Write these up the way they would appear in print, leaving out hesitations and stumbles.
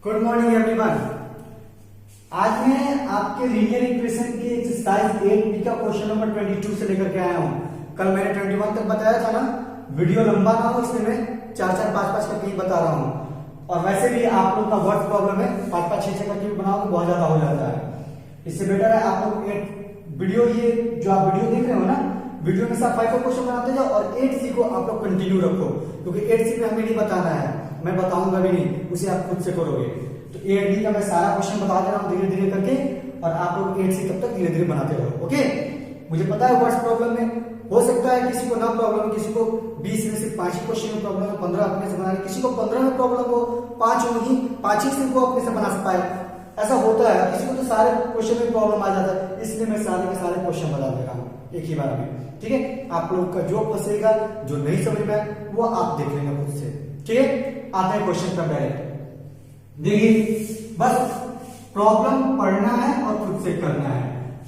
Good morning everyone. आज मैं आपके लीनियर इक्वेशन की एक्सरसाइज 8B का क्वेश्चन नंबर 22 से लेकर के आया हूँ। कल मैंने 21 तक बताया था ना, वीडियो लंबा ना हो इसलिए मैं 4-4, 5-5 करके ही बता रहा हूँ। और वैसे भी आप लोग का वर्क प्रॉब्लम है, 5-5, 6-6 करके भी बनाओ तो बहुत ज्यादा हो जाता है। इससे बेटर है आप लोग वीडियो, ये जो आप वीडियो देख रहे हो ना, वीडियो में सब 5 क्वेश्चन बनाते जाओ और 8C को आप लोग कंटिन्यू रखो, क्योंकि 8C में हमें नहीं बताना है, मैं बताऊंगा भी नहीं, उसे आप खुद से करोगे। तो 8B का मैं सारा क्वेश्चन बता दे रहा हूँ धीरे धीरे करके, और आप लोग 8C तब तक धीरे धीरे बनाते रहो। ओके, मुझे पता है वर्ड्स प्रॉब्लम में हो सकता है किसी को ना प्रॉब्लम, किसी को 20 में सिर्फ 5 ही क्वेश्चन में प्रॉब्लम है, 15 अपने से बनाने, किसी को 15 में प्रॉब्लम हो, 5 ही सिर्फ वो अपने से बना सकता है। ऐसा होता है, किसी को तो सारे क्वेश्चन में प्रॉब्लम आ जाता है, इसलिए मैं सारे के सारे क्वेश्चन बता दे रहा हूँ एक ही बार में। ठीक है, आप लोग का जो फंसेगा, जो नहीं समझ में वो आप देख लेंगे खुद से। ठीक है, आते हैं क्वेश्चन पर डायरेक्ट। देखिए, बस प्रॉब्लम पढ़ना है और खुद से करना है।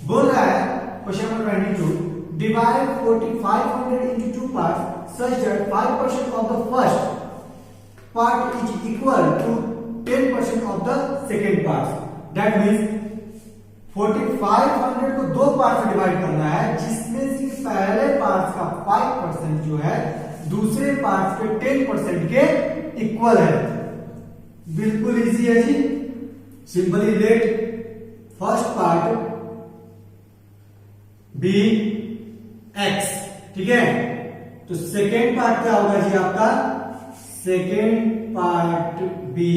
बोल रहा है question number 22, divide 4500 into 2 parts such that 5% of the first part is equal to 10% of the second part. That means 4500 को 2 पार्ट में डिवाइड करना है, जिसमें से पहले पार्ट का 5% जो है दूसरे पार्ट के 10% के इक्वल है। बिल्कुल इजी है जी। Simply let first part be x. ठीक है, तो सेकेंड पार्ट क्या होगा जी आपका? Second part be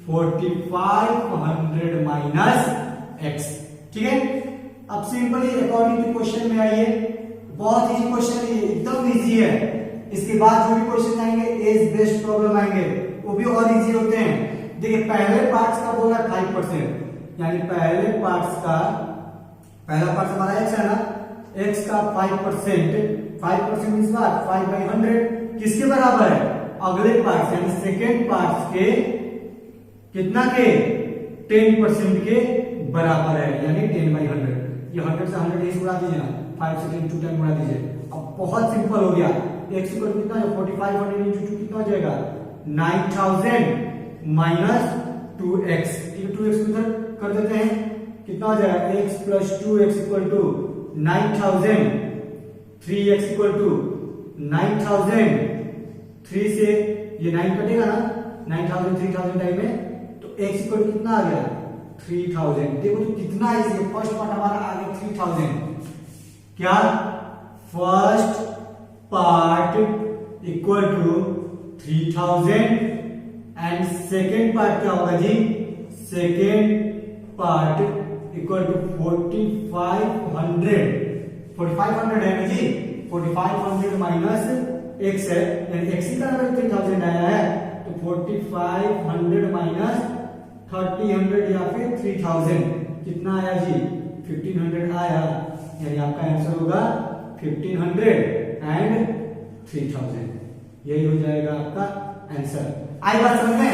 4500 minus x. ठीक है, अब सिंपली अकॉर्डिंग टू क्वेश्चन में आइए। बहुत इजी क्वेश्चन है, एकदम इजी है। इसके बाद जो भी क्वेश्चन आएंगे एज बेस्ड प्रॉब्लम आएंगे, वो भी और इजी होते हैं। देखिए, पहले पार्ट्स का बोला 5%, यानी पहले पार्ट्स का, पहला पार्ट हमारा एक्स है ना, एक्स का 5% मींस व्हाट? 5/100 किसके बराबर है? अगले पार्ट यानी सेकेंड पार्ट के कितना के? 10% के बराबर है, यानी 10/100। ये 100 से 100 इस उड़ा दीजिए ना, 5 से 10 2 10 उड़ा दीजिए। अब बहुत सिंपल हो गया। एक्स इक्वल कितना है? 4500 into 2 कितना हो जाएगा? 9000 माइनस 2x। 2x को इधर कर देते हैं, कितना हो जाएगा? x plus 2x equal to 9000, 3x equal to 9000, 3 से ये 9 कटेगा ना, 9000 3000 टाइम में, तो x इक्वल टू कितना आ गया? 3000। देखो तो कितना इजी है। फर्स्ट पार्ट हमारा आ गया 3000। क्या? First part equal to 3000 and second part क्या होगा जी? Second part equal to 4500। 4500 है ना जी, 4500 माइनस एक्स है, यानी एक्स ही का नंबर 3000 आया है, तो 4500 माइनस 3000 या फिर 3000 कितना आया जी? 1500 आया, यानी आपका आंसर होगा 1500 एंड 3000। यही हो जाएगा आपका आंसर। आई बात समझ में?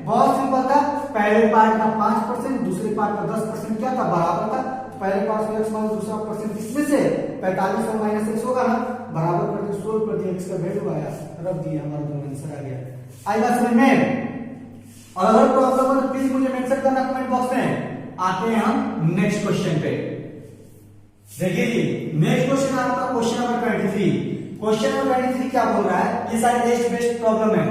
बहुत सिंपल था। पहले पार्ट का 5%, दूसरे पार्ट का 10% क्या था? बराबर था। तो पहले पार्ट में एक्स माइनस दूसरा परसेंट किसमें से? 4500 माइनस एक्स होगा ना, बराबर करके 16 प्रति एक्स का वैल्यू आया, रख दिया, हमारा दोनों आंसर आ गया। आई बात समझ में? और अगर प्रॉब्लम हो तो प्लीज मुझे मेंशन करना कमेंट बॉक्स में। आते हैं हम नेक्स्ट क्वेश्चन पे। देखिए जी, नेक्स्ट क्वेश्चन आपका क्वेश्चन नंबर 23। क्वेश्चन नंबर 23 क्या बोल रहा है? ये सारी एज बेस्ड प्रॉब्लम है।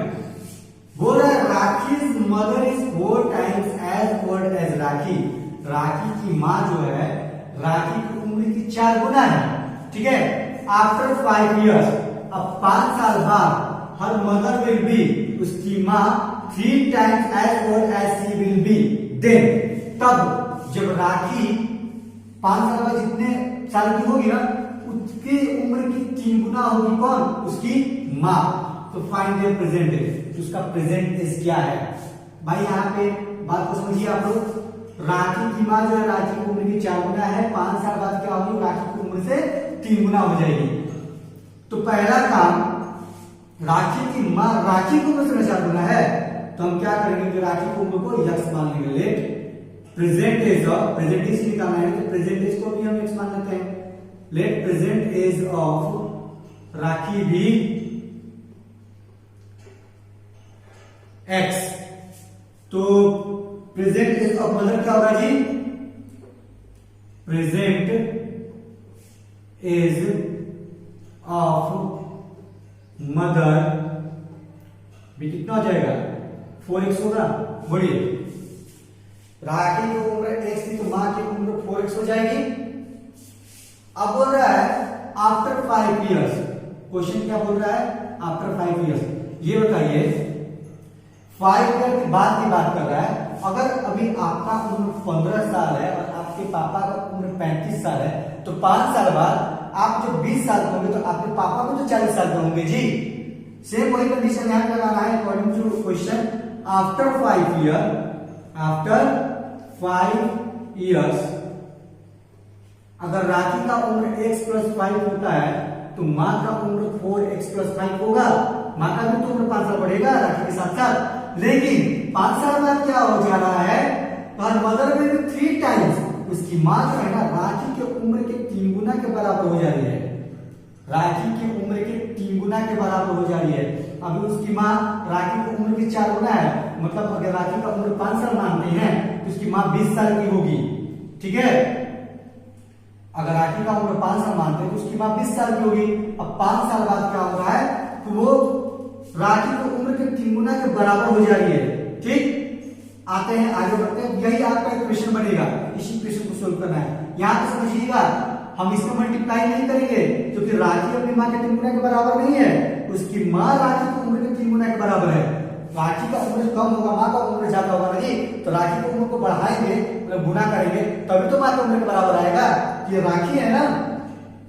बोल रहा है Rakhi's mother is 4 times as old as Rakhi. Rakhi की माँ जो है, राखी की उम्र की 4 गुना है। ठीक है, आफ्टर 5 years, अब 5 साल बाद, हर मदर विल बी, उसकी माँ 3 times as old as she will be then। तब जब राखी 5 साल बाद जितने साल की होगी ना, उसकी उम्र की 3 गुना होगी कौन? उसकी माँ। तो फाइंड द प्रेजेंट एज। उसका प्रेजेंट एज क्या है भाई? यहाँ पे बात को समझिए आप लोग। राखी की माँ जो है, राखी की उम्र की 4 गुना है, 5 साल बाद क्या होगी? राखी की उम्र से 3 गुना हो जाएगी। तो पहला काम, राखी की माँ राखी की उम्र से 4 गुना है, तो हम क्या करेंगे कि राखी की उम्र को x मान लेंगे। Let present age of, present age निकालना है तो प्रेजेंट एज को भी हम x मान लेते हैं। लेट प्रेजेंट एज ऑफ राखी भी x तो प्रेजेंट एज ऑफ मदर क्या होगा जी? प्रेजेंट एज ऑफ मदर भी कितना हो जाएगा? 4x होगा। बोलिए, राखी की उम्र x थी तो मां की उम्र 4x हो जाएगी। अब बोल रहा है आफ्टर 5 इयर्स, क्वेश्चन क्या बोल रहा है? After 5 years. ये बताइए 5 ईयर के बाद की बात कर रहा है। अगर अभी आपका उम्र 15 साल है और आपके पापा का उम्र 35 साल है, तो 5 साल बाद आप जब 20 साल के होंगे तो आपके पापा को तो 40 साल के होंगे जी। सेम वही कंडीशन यहां लगाना है according to question. After 5 years अगर राखी का उम्र x + 5 होता है तो मां का उम्र 4x + 5 होगा। मां का भी तो उम्र 5 साल बढ़ेगा राखी के साथ साथ। लेकिन 5 साल बाद क्या हो जा रहा है? हर मदर में भी 3 टाइम्स उसकी मां जो है ना राखी के उम्र के 3 गुना के बराबर हो जा रही है। राखी की उम्र के 3 गुना के बराबर हो जा रही है। अभी उसकी मां राखी की उम्र के 4 गुना है, मतलब अगर राखी का उम्र 5 साल मानते हैं तो उसकी मां 20 साल की होगी। ठीक है, अगर राखी का उम्र 5 साल मानते हैं तो उसकी मां 20 साल की होगी। अब 5 साल बाद क्या हो रहा है? तो वो राखी की उम्र के 3 गुना के बराबर हो जा रही है। ठीक, आते हैं आगे बढ़ते हैं। यही आपका इक्वेशन बनेगा, इसी इक्वेशन को सोल्व करना है। यहां पे समझिएगा, हम इसको मल्टीप्लाई नहीं करेंगे क्योंकि राखी अपनी मां के 3 गुना के बराबर नहीं है, उसकी मां राखी की उम्र के 3 गुना के बराबर है। राखी का उम्र कम होगा, मां का उम्र ज्यादा होगा ना जी, तो राखी की उम्र को बढ़ाएंगे, मतलब गुना करेंगे, तभी तो मां के उम्र के बराबर आएगा। ये राखी है ना,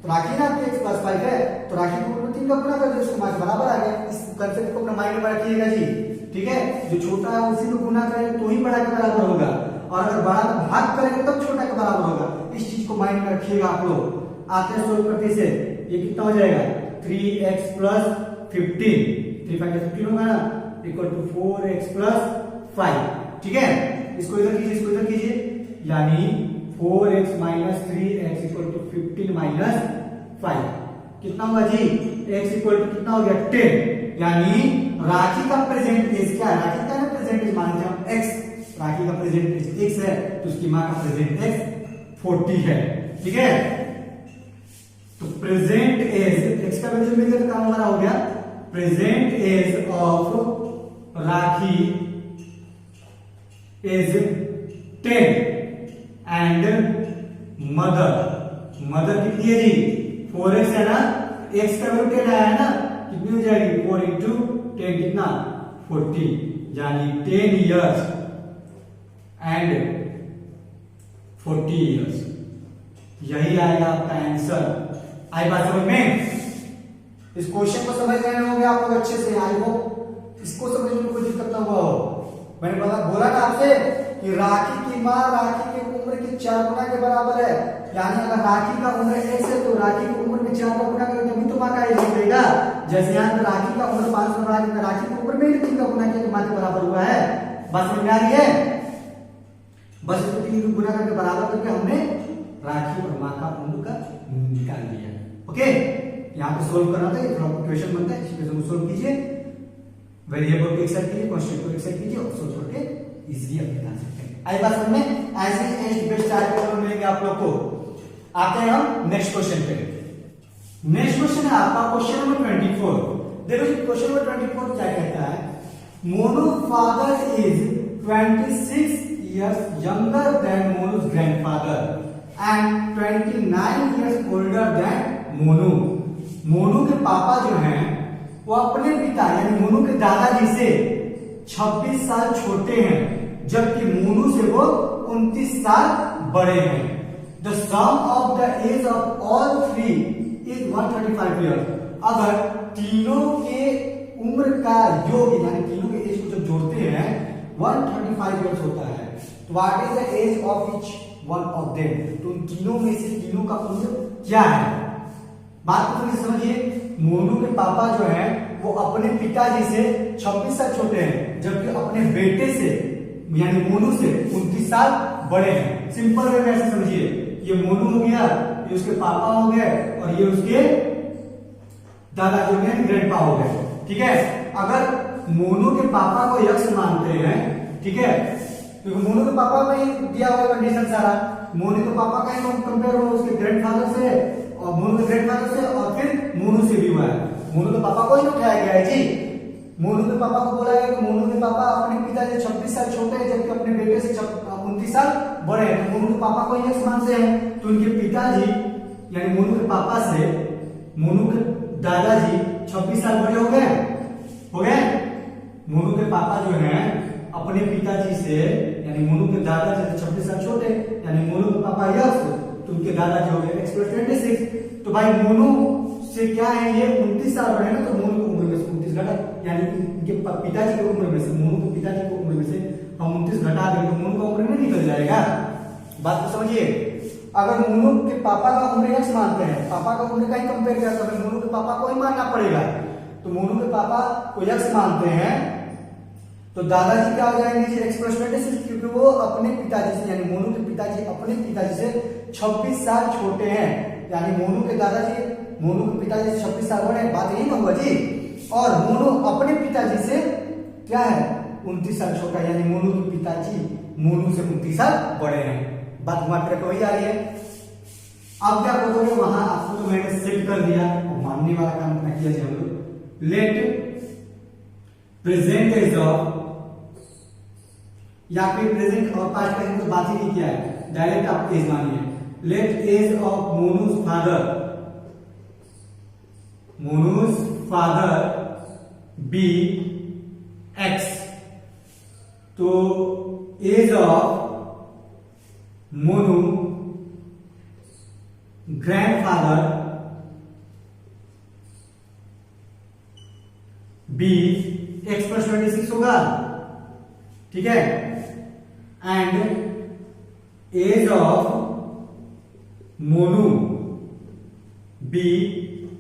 तो राखी ना आपकी x + 5 है, तो राखी की उम्र 3 का गुना कर दो, उसके मां के बराबर आ गया। इस कंसेप्ट को अपने माइंड में रखिएगा जी। ठीक है, जो छोटा है उसी में गुना करेंगे तो ही बड़ा के बराबर होगा, और अगर बड़ा का भाग करेंगे तब छोटा के बराबर होगा। इस चीज को माइंड में रखिएगा आप लोग। आते हैं सोल्व करते से, ये कितना हो जाएगा? 3x + 15, 3 5 15 होगा ना, इक्वल टू 4x + 5। ठीक है, इसको इधर कीजिए, इसको इधर कीजिए, यानी 4x - 3x = 15 - 5 कितना होगा जी? x इक्वल टू कितना हो गया? 10। यानी राखी का प्रेजेंट एज क्या है? राखी का प्रेजेंट एज मानते हैं हम x, राखी का प्रेजेंट एज x है तो उसकी मां का प्रेजेंट एज 40 है। ठीक है, तो प्रेजेंट एज x का वैल्यू मिल गया तो काम हमारा हो गया। Present age of Rakhi is 10 and mother कितनी है जी? 4x है ना, x का वैल्यू 10 आया है ना, कितनी हो जाएगी? 4 × 10 कितना? 40, यानी 10 इयर्स एंड 40 इयर्स। यही आएगा आपका आंसर। आई बात समझ में? इस क्वेश्चन को समझ रहे होंगे आप लोग अच्छे से। आई होप इसको समझने में कोई दिक्कत ना हुआ हो। मैंने बोला ना आपसे कि राखी की मां राखी की उम्र के 4 गुना के बराबर है, यानी अगर राखी का उम्र x है तो राखी की उम्र में 4 का गुना करेंगे तभी तो मां का एज निकलेगा। जैसे यहाँ राखी का उम्र 5 साल बढ़ा के राखी की उम्र में ही 3 का गुना किया तो मां के बराबर हुआ है। बस समझ में आ रही है? बस इसको 3 का गुना करके बराबर करके हमने राखी और मां का उम्र का निकाल दिया। ओके, यहाँ पे सोल्व करना था, थोड़ा इक्वेशन बनता है, इस इक्वेशन को सोल्व कीजिए, वेरिएबल को एक साइड कीजिए, कांस्टेंट को एक साइड कीजिए और सोल्व करके इजीली आप निकाल सकते हैं। आई बात समझ में? ऐसे ही बेस्ट टाइप के मिलेंगे आप लोग को। आते हैं हम नेक्स्ट क्वेश्चन पे। नेक्स्ट क्वेश्चन है आपका क्वेश्चन नंबर 24। देखो जी, क्वेश्चन नंबर 24 क्या कहता है? Monu father is 26 years younger than मोनू's grandfather and 29 years older than Monu. Monu के पापा जो हैं वो अपने पिता यानी मोनू के दादाजी से 26 साल छोटे हैं, जबकि मोनू से वो 29 साल बड़े हैं। The sum of the age of all three is 135 years। अगर तीनों के उम्र का योग यानी तीनों के एज को जब जोड़ते हैं 135 years होता है, तो what is the age of each one of them? तो उन तीनों में से तीनों का उम्र क्या है? बात को थोड़ी समझिए। मोनू के पापा जो है वो अपने पिताजी से 26 साल छोटे हैं, जबकि अपने बेटे से यानी मोनू से 29 साल बड़े हैं। सिंपल वे में ऐसे समझिए, ये मोनू हो गया, ये उसके पापा हो गए और ये उसके दादा जो है ग्रैंडपा हो गए। ठीक है, अगर मोनू के पापा को यक्ष मानते हैं ठीक है, क्योंकि मोनू के पापा में ही दिया हुआ कंडीशन सारा, मोनू के पापा का ही कंपेयर हुआ उसके ग्रैंडफादर से और मोनू के ग्रैंडफादर से और फिर मोनू से भी हुआ है। मोनू के पापा को ही उठाया गया है जी। मोनू के पापा को बोला गया कि मोनू के पापा अपने पिता से 26 साल छोटे हैं जबकि अपने बेटे से 29 साल बड़े हैं। तो मोनू के पापा को ही मानते हैं, तो उनके पिताजी यानी मोनू के पापा से मोनू के दादाजी 26 साल बड़े हो गए। मोनू के पापा जो हैं अपने पिताजी से यानी मोनू के दादाजी से 26 साल छोटे, यानी मोनू के पापा यक्स तो उनके दादाजी हो गए x+26। तो भाई मोनू से क्या है ये 29 साल बड़े ना, तो मोनू की उम्र में से 29 घटा, यानी इनके पिताजी की उम्र में से मोनू के पिताजी की उम्र में से हम 29 घटा देंगे तो मोनू का उम्र में निकल जाएगा। बात को समझिए, अगर मोनू के पापा का उम्र x मानते हैं, पापा का उम्र का ही कंपेयर किया तो मोनू के पापा को ही मानना पड़ेगा। तो मोनू के पापा को x मानते हैं तो दादाजी क्या हो जाएंगे जी x+26, क्योंकि वो अपने पिताजी से यानी मोनू के पिताजी अपने पिताजी से 26 साल छोटे हैं, यानी मोनू के दादाजी मोनू के पिताजी से 26 साल बड़े हैं। बात यही ना हुआ जी। और मोनू अपने पिताजी से क्या है 29 साल छोटा, यानी मोनू के पिताजी मोनू से 29 साल बड़े हैं। बात हमारे तरफ वही आ रही है। अब क्या करोगे, वहां आपको तो मैंने सेट कर दिया और मानने वाला काम अपना किया जाए हम लोग। लेट प्रेजेंट एज ऑफ, या फिर प्रेजेंट और पास्ट का हमने बात ही नहीं किया है, डायरेक्ट आप एज मानिए। Let age of Monu's father be x, तो age of Monu grandfather be x+26 होगा, ठीक है। And age of Monu be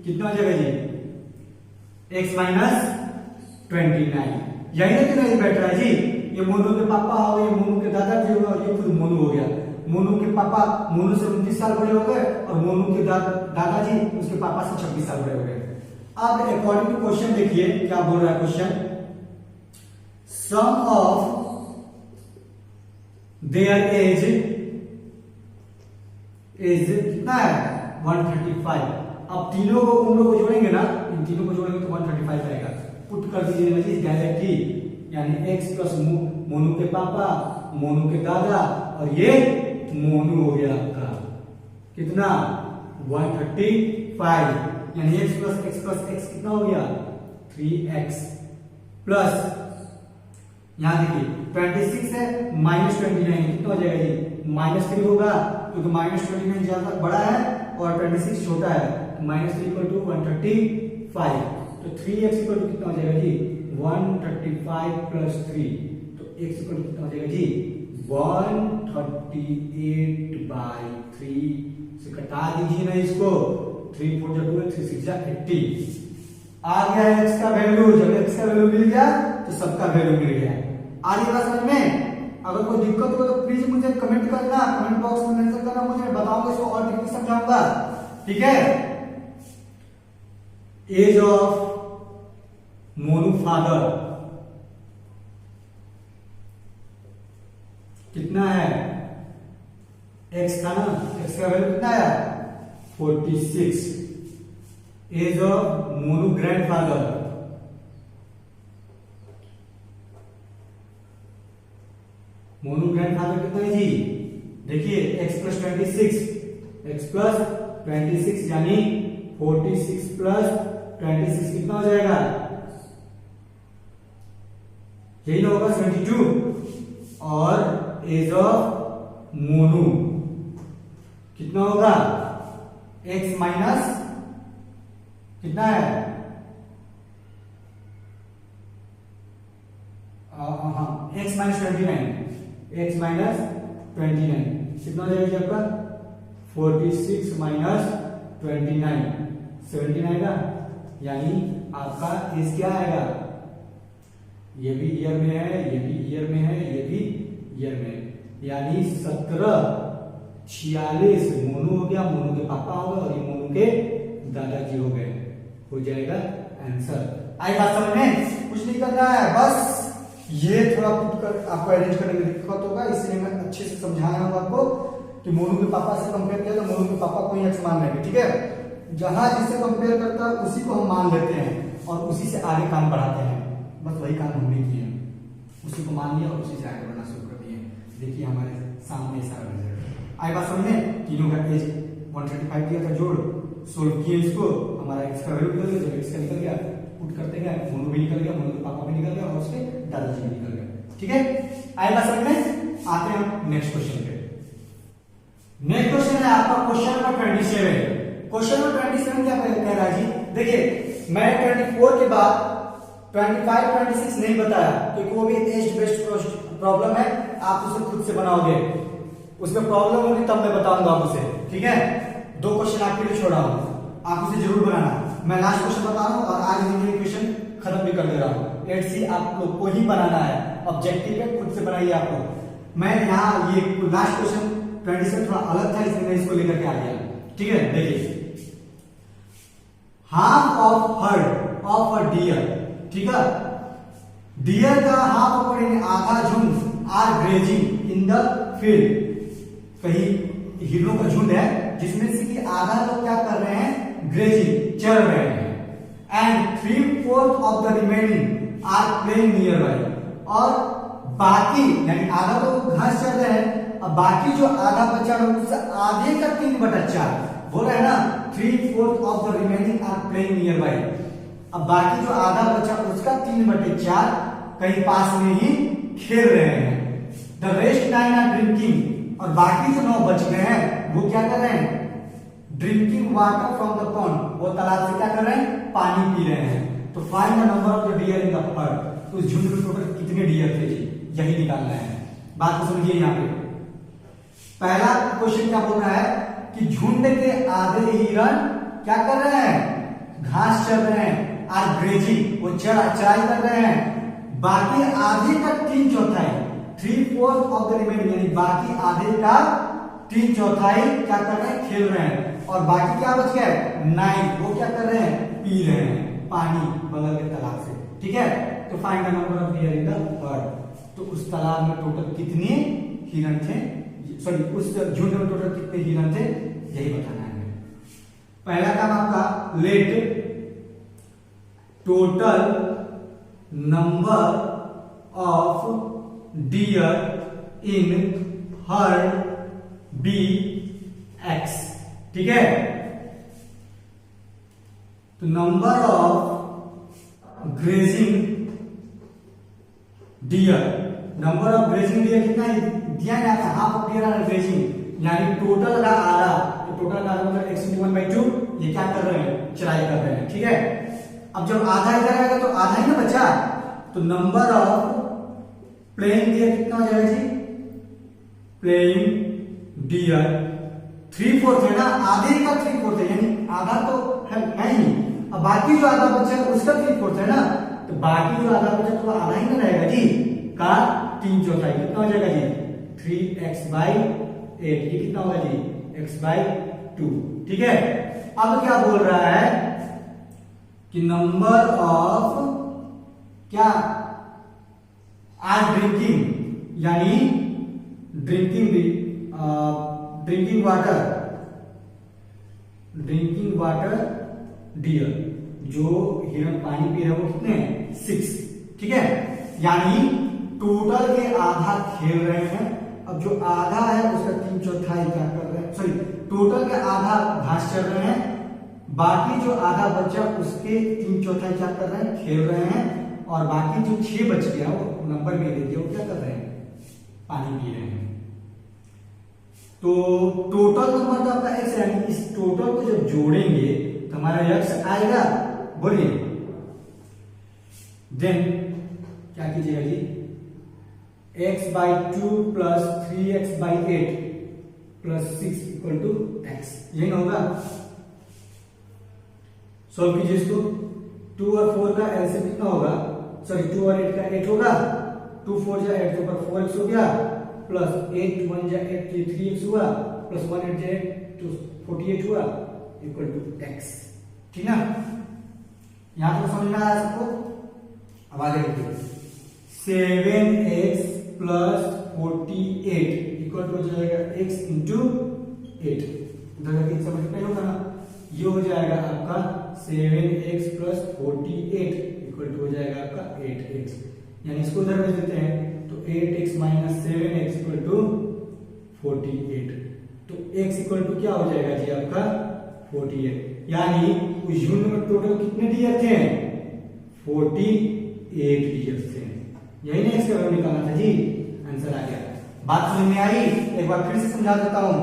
कितना हो जाएगा जी x-29। यही ना क्यों नहीं बैठ रहा है जी, ये मोनू के पापा हो गए, मोनू के दादाजी हो गए, ये खुद मोनू हो गया। मोनू के पापा मोनू से 29 साल बड़े हो गए और मोनू के दादाजी उसके पापा से 26 साल बड़े हो गए। अब अकॉर्डिंग टू क्वेश्चन देखिए क्या बोल रहा है question, sum of their age कितना है 135। अब तीनों को उम्र को जोड़ेंगे ना, इन तीनों को जोड़ेंगे तो 135 आएगा। पुट कर दीजिए चीज डायरेक्ट ही, यानी x प्लस मोनू के पापा मोनू के दादा और ये मोनू हो गया आपका कितना 135, यानी x प्लस x कितना हो गया 3x प्लस यहां देखिए 26 है -29 कितना हो जाएगा जी -3 होगा, क्योंकि -29 ज्यादा बड़ा है और 26 छोटा है। -3 = 135, तो 3x = कितना हो जाएगा जी 135 + 3, तो x = कितना हो जाएगा जी 138/3 से कटा दीजिए ना इसको, 3 4 2 3 6 80 आ गया x का वैल्यू। जब x का वैल्यू मिल गया तो सबका वैल्यू मिल गया। आ रही बात समझ में? अगर कोई दिक्कत हो तो प्लीज मुझे कमेंट करना, कमेंट बॉक्स में मेंशन करना, मुझे बताऊंगा इसको और ठीक से समझाऊंगा, ठीक है। एज ऑफ मोनू फादर कितना है, x था ना, x का वैल्यू कितना है 46। एज ऑफ मोनू ग्रैंडफादर कितना है जी, देखिए x+26 यानी 46 + 26 कितना हो जाएगा, यही ना होगा 72। और एज ऑफ मोनू कितना होगा x माइनस कितना है x माइनस 29 कितना हो जाएगा आपका 46 - 29 17 आएगा, यानी आपका एज क्या आएगा, ये भी ईयर में है, ये भी ईयर में है, ये भी ईयर में है, यानी 1746 मोनू हो गया, मोनू के पापा हो गए और ये मोनू के दादाजी हो गए, हो जाएगा आंसर। आई बात समझ में? कुछ नहीं करना है, बस ये थोड़ा पुट कर आपको अरेंज करने में दिक्कत होगा, इसलिए मैं अच्छे से समझाया हूं आपको कि मोनू के पापा से कंपेयर किया तो मोनू के पापा को ही एक्स मान लेंगे, ठीक है। जहां जिससे कंपेयर करता है उसी को हम मान लेते हैं और उसी से आगे काम बढ़ाते हैं। बस वही काम हमने किया, उसी को मान लिया और उसी से आगे बढ़ना शुरू कर दिए। देखिए हमारे सामने सारा रिजल्ट आई बात समझे। तीनों का एज 135 दिया था, जोड़ सोल्व किए इसको, हमारा एक्स का वैल्यू निकल गया। जब एक्स का निकल गया पुट करते गए, मोनू भी निकल गया, मोनू के पापा भी निकल गया और उसके दादाजी भी निकल गए, ठीक है। आई बात समझ में। आते हैं हम नेक्स्ट क्वेश्चन पे। नेक्स्ट क्वेश्चन है आपका क्वेश्चन नंबर 27। क्वेश्चन नंबर 27 क्या कह रहा है जी, देखिए मैं 24 के बाद 25 26 नहीं बताया क्योंकि वो भी एज बेस्ड प्रॉब्लम है, आप उसे खुद से बनाओगे, उसमें प्रॉब्लम होगी तब मैं बताऊंगा आप उसे, ठीक है। 2 क्वेश्चन आपके लिए छोड़ा हूं, आप उसे जरूर बनाना। मैं लास्ट क्वेश्चन बता रहा हूं और आज ये क्वेश्चन खत्म भी कर दे रहा हूं। 8C आप लोग को ही बनाना है, ऑब्जेक्टिव है, खुद से बनाइए आप लोग। मैं यहाँ ये लास्ट क्वेश्चन 27 थोड़ा अलग था इसलिए मैं इसको लेकर के आ गया, ठीक है। देखिए half of herd of a deer, ठीक है, डियर का हाफ ऑफ यानी आधा झुंड are grazing in the field, कहीं हिरणों का झुंड है जिसमें से कि आधा लोग क्या कर रहे हैं, ग्रेजिंग चल रहे हैं, and 3/4 of the remaining are playing nearby, और बाकी यानी आधा लोग घास चल रहे हैं, अब बाकी जो आधा बचा है उससे आधे का 3/4 बोल रहे हैं ना, 3/4 of the remaining are playing nearby. अब बाकी जो आधा बचा उसका 3/4 कहीं पास में ही खेल रहे हैं। द रेस्ट 9 आर ड्रिंकिंग, और बाकी जो 9 बच गए हैं वो क्या कर रहे हैं, drinking water from the pond, वो तालाब से क्या कर रहे हैं, पानी पी रहे हैं। तो find the number of the deer in the herd, उस झुंड में टोटल कितने डियर थे जी, यही निकालना है। बात को समझिए। यहाँ पे पहला क्वेश्चन क्या बोल रहा है कि झुंड के आधे हिरण क्या कर रहे हैं, घास चल रहे हैं, आर ग्रेजिंग वो चराई कर रहे हैं, बाकी आधे का 3/4 3/4 ऑफ द रिमेनिंग यानी बाकी आधे का 3/4 क्या कर रहे हैं, खेल रहे हैं, और बाकी क्या बच गया 9 वो क्या कर रहे हैं, पी रहे हैं पानी बगल के तालाब से, ठीक है। तो find the number of deer in the heard, तो उस तालाब में टोटल कितने हिरण थे, सॉरी उस झुंड में टोटल कितने हिरण थे, यही बताना है। पहला काम आपका let total number of deer in herd be x, ठीक है। तो number of grazing deer, number of grazing deer कितना दिया जाता है, half of deer are grazing, यानी टोटल का आधा, तो टोटल का आधा मतलब x × 1/2, ये क्या कर रहे हैं, चराई कर रहे हैं, ठीक है। अब जब आधा इधर आएगा तो आधा ही ना बचा, तो नंबर ऑफ प्लेइंग डियर कितना हो जाएगा जी, प्लेइंग डियर 3/4 है ना, आधे का 3/4 है, यानी आधा तो है ही, अब बाकी जो आधा बचा है उसका 3/4 है ना, तो बाकी जो आधा बचा तो आधा ही ना रहेगा जी, का 3/4 कितना हो जाएगा जी, 3x/8, ये कितना होगा जी, x/2, ठीक है। अब क्या बोल रहा है कि नंबर ऑफ क्या आर ड्रिंकिंग, यानी ड्रिंकिंग वाटर डियर, जो हिरण पानी पी रहे हैं वो कितने हैं, 6, ठीक है। यानी टोटल के आधा खेल रहे हैं, अब जो आधा है उसका 3/4 क्या कर रहे हैं, सॉरी टोटल के आधा घास चल रहे हैं, बाकी जो आधा बचा उसके 3/4 क्या कर रहे हैं, खेल रहे हैं, और बाकी जो 6 बच गया वो नंबर में दे दिया, वो क्या कर रहे हैं, पानी पी रहे हैं। तो टोटल नंबर तो आपका x है, इस टोटल को जब जोड़ेंगे तो हमारा x आएगा, बोलिए। देन क्या कीजिएगा जी, x/2 + 3x/8 + 6 = x, यही ना होगा। सॉल्व कीजिए इसको, 2 और 4 का एलसीएम कितना होगा, सॉरी 2 और 8 का 8 होगा, 2 4 जा 8 तो 4x हो गया, प्लस 8 1 जा 8 तो 3x हुआ, प्लस 1 8 जा 8 तो 48 हुआ, = x, ठीक ना। यहां तो समझ में आया सबको। अब आगे देखिए 7x प्लस 48 इक्वल टू हो जाएगा x इंटू 8। उधर जाके इसका मल्टीप्लाई होगा ना, ये हो जाएगा आपका 7x प्लस 48 इक्वल टू हो जाएगा आपका 8x, यानी इसको उधर भेज देते हैं तो 8x minus 7x equal to 48। तो x इक्वल टू क्या हो जाएगा जी आपका 48, यानी उस यूनिट में टोटल कितने डियर थे 48 डियर थे। यही ना इसका वैल्यू निकालना था जी, आंसर आ गया। बात समझ में आई? एक बार फिर से समझा देता हूं।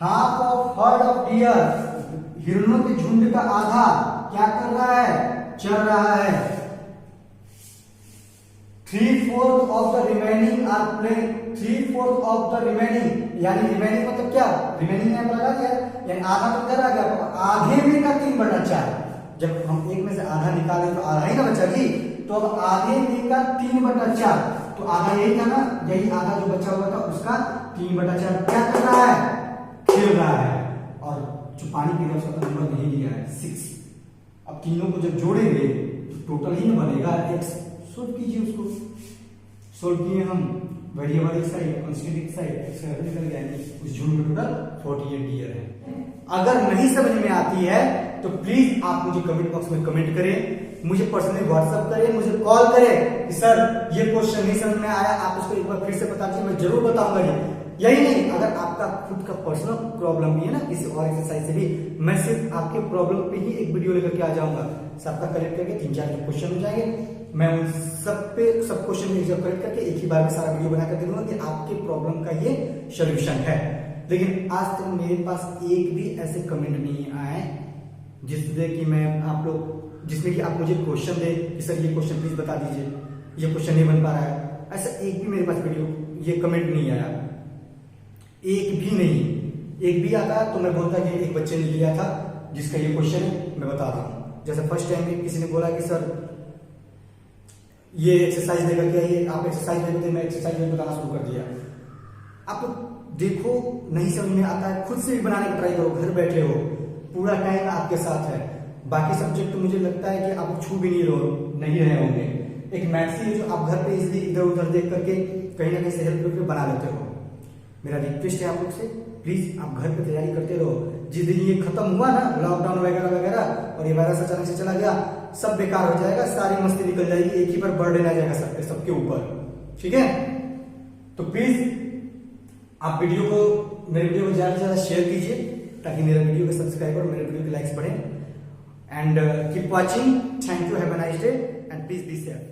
Half of herd of dear, हिरणों के झुंड का आधा क्या कर रहा है, चल रहा है। 3/4 of the remaining are playing, 3/4 of the remaining, यानी रिमेनिंग मतलब क्या, रिमेनिंग यहाँ पर लगा दिया, यानी आधा तो इधर आ गया, तो आधे में का 3/4। जब हम एक में से आधा निकाले तो आधा ही ना बचा जी, तो अब आधे में का 3/4, तो आधा यही था ना, यही आधा जो बचा हुआ था उसका 3/4 क्या कर रहा है, खेल रहा है। और जो पानी पी रहा है उसका नंबर नहीं दिया है 6। अब तीनों को जब जोड़ेंगे तो टोटल ही ना बनेगा x। सोल्व कीजिए उसको, सोल्व किए हम, वेरिएबल एक साइड कांस्टेंट एक साइड, x का वैल्यू निकल गया। उस झुंड में टोटल 48 डियर है। अगर नहीं समझ में आती है तो प्लीज आप मुझे कमेंट बॉक्स में कमेंट करें, मुझे पर्सनली व्हाट्सएप करें, मुझे कॉल करें कि सर ये क्वेश्चन नहीं समझ में आया, आप उसको एक बार फिर से बता दीजिए, मैं जरूर बताऊंगा जी। यही नहीं, अगर आपका खुद का पर्सनल प्रॉब्लम भी है ना किसी और एक्सरसाइज से भी, मैं सिर्फ आपके प्रॉब्लम पे ही एक वीडियो लेकर के आ जाऊंगा। सबका कलेक्ट करके 3-4 क्वेश्चन हो जाएंगे, मैं उन सब पे सब क्वेश्चन को कलेक्ट करके एक ही बार में सारा वीडियो बना कर दे दूंगा कि आपके प्रॉब्लम का ये सोल्यूशन है। लेकिन आज तक मेरे पास एक भी ऐसे कमेंट नहीं आए जिससे कि मैं आप लोग, जिसमें कि आप मुझे क्वेश्चन दे कि सर ये क्वेश्चन प्लीज बता दीजिए, ये क्वेश्चन नहीं बन पा रहा है, ऐसा एक भी मेरे पास वीडियो ये कमेंट नहीं आया, एक भी नहीं। एक भी आता तो मैं बोलता कि एक बच्चे ने लिया था जिसका ये क्वेश्चन है, मैं बता रहा हूं। जैसे फर्स्ट टाइम किसी ने बोला कि सर ये एक्सरसाइज लेकर के आइए, आप एक्सरसाइज लेकर, मैं एक्सरसाइज में बताना शुरू कर दिया। आप देखो नहीं समझ में आता है, खुद से भी बनाने का ट्राई करो, घर बैठे हो, पूरा टाइम आपके साथ है। बाकी सब्जेक्ट तो मुझे लगता है कि आप छू भी नहीं रहे होंगे। एक मैथ्स है जो आप घर पे इजीली इधर उधर देख करके कहीं ना कहीं से हेल्प करके बना लेते हो। मेरा रिक्वेस्ट है आप लोग से, प्लीज आप घर पे तैयारी करते रहो। जिस दिन ये खत्म हुआ ना लॉकडाउन वगैरह वगैरह और ये वायरस अचानक से चला गया, सब बेकार हो जाएगा, सारी मस्ती निकल जाएगी, एक ही बार बर्डन आ जाएगा सबके ऊपर, ठीक है। तो प्लीज आप वीडियो को, मेरे वीडियो को ज्यादा से ज्यादा शेयर कीजिए ताकि मेरे वीडियो के सब्सक्राइबर, मेरे वीडियो के लाइक्स बढ़े। And keep watching, thank you, have a nice day and please be safe.